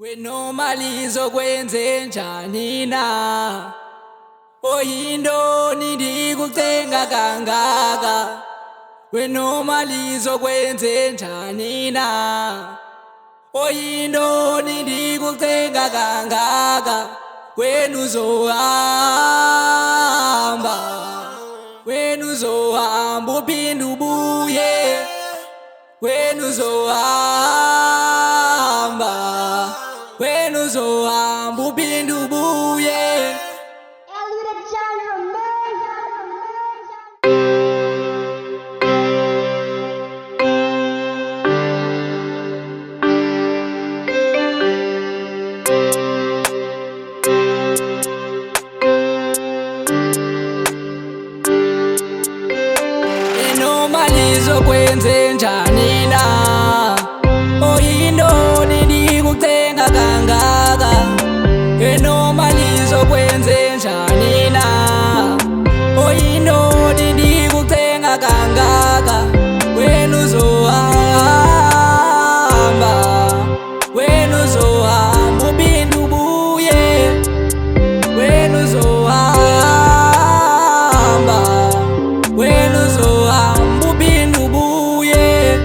Wenomali zokwenze njani na oyindoni ndikucenga kangaka wenomali zokwenze njani na oyindoni ndikucenga kangaka wenuzohamba uphinde ubuye wenuzohamba uphinde ubuye wenomali zokwenze njani na oyindoni ndikucenga kangaka wenomali zokwenze njani na oyindoni ndikucenga kangaka wenuzohamba uphinde ubuye wenuzohamba uphinde ubuye.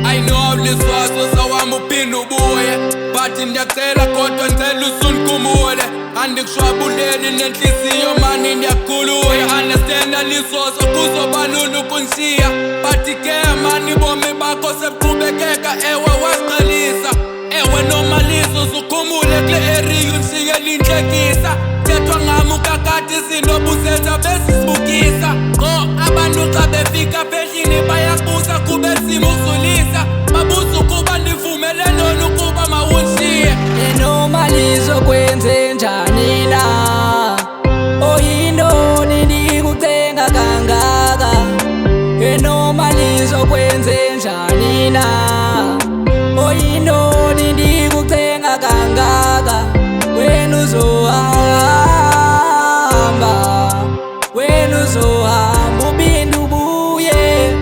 I know liswazo sawami uphinde ubuye but ndiyacela kodwa ngicela usundikhumule andikushwabuleli nenhliziyo mani ndiyakukhulula understanda liswazo kuzoba lula ukunshiya but ke mani bomi bakho sebuqhubekeka ewe wasiqalisa ewe noma lizo ukhumule kule area unshiye linhlekisa thethwa ngami ukakade izinto buzenza besizibukisa abantu xa befika pheshini bayabuza kube simo ukuzulisa babuza ukuba ndivumele nona ukuba mawunshiye wenomali zokwenze njani na oyindoni ndikucenga kangaka wenomali zokwenze njani na oyindoni ndikucenga kangaka wenuzohamba uphinde ubuye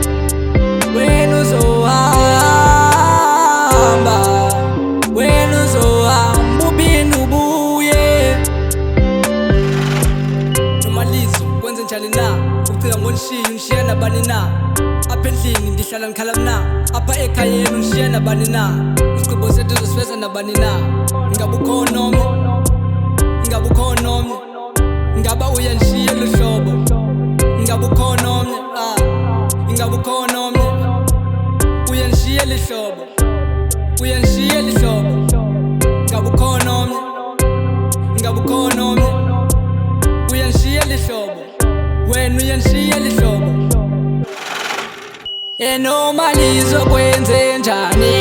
wenuzohamba uphinde ubuye. Nomalizo kwenze njani na ucika ngongishiya ungishiya nabani na apha endlini ndihlala ngikhala mna apha ekhayeni ungishiya nabani na isigqibo sethu zosifeza nabani na ingabe ukhona omnye ingaba uyanishiya elo hlobo ingabe ukhona omnye ingabe ukhona omnye uyanishiya lihlobo ingabe ukhona omnye uyanishiya lihlobo wena uyanishiya lihlobo wenomali zokwenze njani